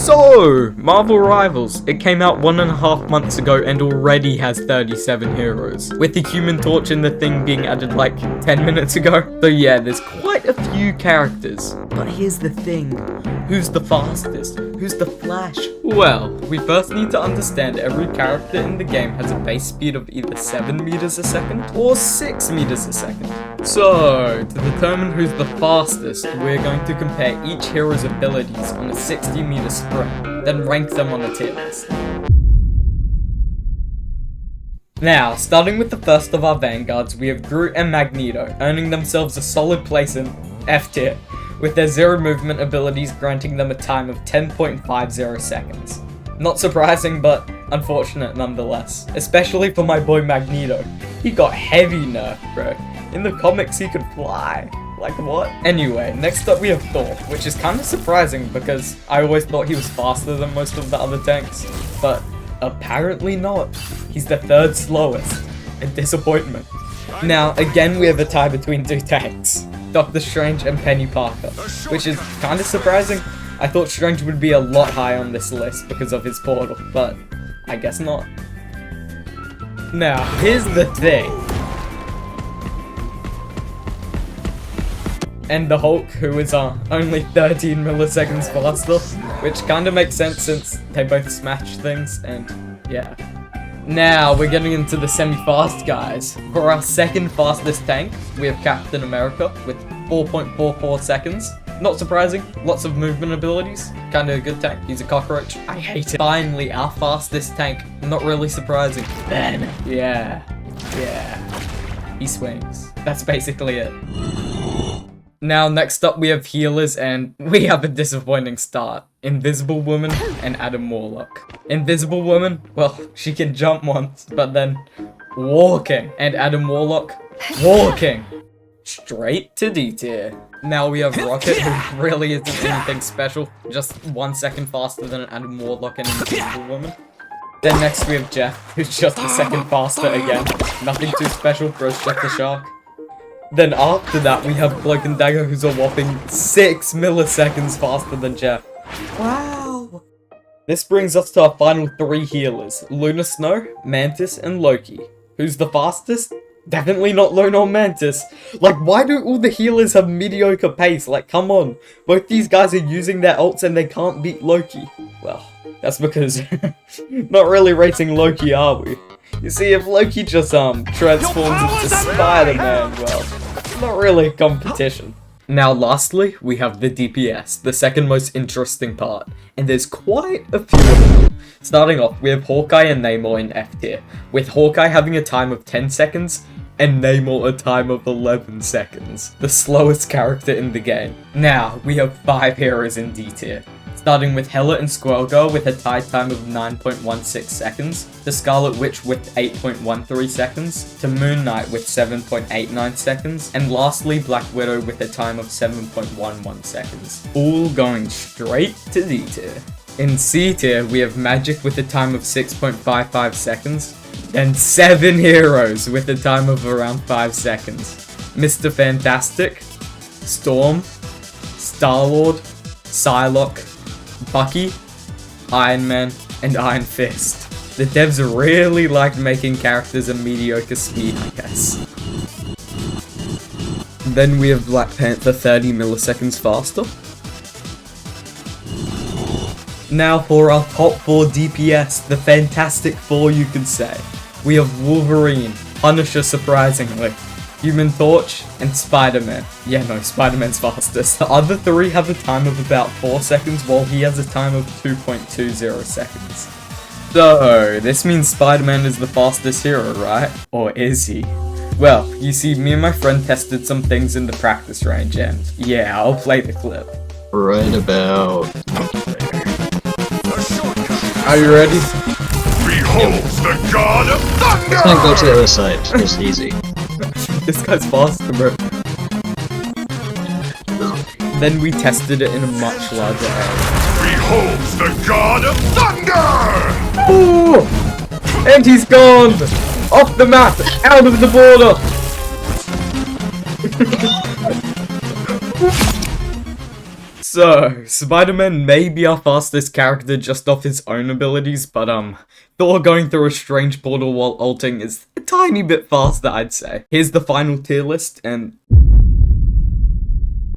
So, Marvel Rivals, it came out 1.5 months ago and already has 37 heroes, with the Human Torch in the thing being added like 10 minutes ago. So yeah, there's quite a few characters. But here's the thing, who's the fastest? Who's the Flash? Well, we first need to understand every character in the game has a base speed of either 7 meters a second or 6 meters a second. So, to determine who's the fastest, we're going to compare each hero's abilities on a 60-meter sprint, then rank them on a tier list. Now, starting with the first of our vanguards, we have Groot and Magneto, earning themselves a solid place in F tier, with their zero movement abilities granting them a time of 10.50 seconds. Not surprising, but unfortunate nonetheless, especially for my boy Magneto. He got heavy nerfed, bro. In the comics, he could fly. Like, what? Anyway, next up we have Thor, which is kind of surprising because I always thought he was faster than most of the other tanks, but apparently not. He's the third slowest. A disappointment. Now, again, we have a tie between two tanks, Doctor Strange and Penny Parker, which is kind of surprising. I thought Strange would be a lot higher on this list because of his portal, but I guess not. Now, here's the thing. And the Hulk, who is only 13 milliseconds faster, which kind of makes sense since they both smash things, and yeah. Now, we're getting into the semi-fast guys. For our second fastest tank, we have Captain America with 4.44 seconds. Not surprising, lots of movement abilities, kinda a good tank, he's a cockroach, I hate it. Finally, our fastest tank, not really surprising, Ben. Yeah, he swings. That's basically it. Now, next up we have healers, and we have a disappointing start. Invisible Woman and Adam Warlock. Invisible Woman, well, she can jump once, but then walking. And Adam Warlock, walking. Straight to D tier. Now we have Rocket, who really isn't anything special, just 1 second faster than Adam Warlock and Invisible Woman. Then next we have Jeff, who's just a second faster again. Nothing too special, throws Jeff the Shark. Then after that, we have Cloak and Dagger, who's a whopping 6 milliseconds faster than Jeff. Wow! This brings us to our final 3 healers, Luna Snow, Mantis, and Loki. Who's the fastest? Definitely not Luna or Mantis. Like, why do all the healers have mediocre pace? Like, come on. Both these guys are using their ults and they can't beat Loki. Well, that's because not really rating Loki, are we? You see, if Loki just transforms into Spider-Man, well, not really a competition. Now lastly, we have the DPS, the second most interesting part, and there's quite a few of them. Starting off, we have Hawkeye and Namor in F tier, with Hawkeye having a time of 10 seconds, and Namor a time of 11 seconds, the slowest character in the game. Now, we have 5 heroes in D tier. Starting with Hela and Squirrel Girl with a tied time of 9.16 seconds, to Scarlet Witch with 8.13 seconds, to Moon Knight with 7.89 seconds, and lastly Black Widow with a time of 7.11 seconds. All going straight to D tier. In C tier, we have Magic with a time of 6.55 seconds, then 7 heroes with a time of around 5 seconds. Mr. Fantastic, Storm, Star-Lord, Psylocke, Bucky, Iron Man, and Iron Fist. The devs really liked making characters a mediocre speed, I guess. Then we have Black Panther 30 milliseconds faster. Now for our top 4 DPS, the Fantastic Four you could say. We have Wolverine, Punisher surprisingly, Human Torch, and Spider-Man. Yeah, no, Spider-Man's fastest. The other 3 have a time of about 4 seconds, while he has a time of 2.20 seconds. So, this means Spider-Man is the fastest hero, right? Or is he? Well, you see, me and my friend tested some things in the practice range, and yeah, I'll play the clip. Right about. Are you ready? Beholds the god of thunder! I can't go to the other side, it's easy. This guy's faster, bro. Then we tested it in a much larger area. Beholds the god of thunder! Oh! And he's gone! Off the map! Out of the border! So, Spider-Man may be our fastest character just off his own abilities, but Thor going through a strange portal while ulting is a tiny bit faster, I'd say. Here's the final tier list, and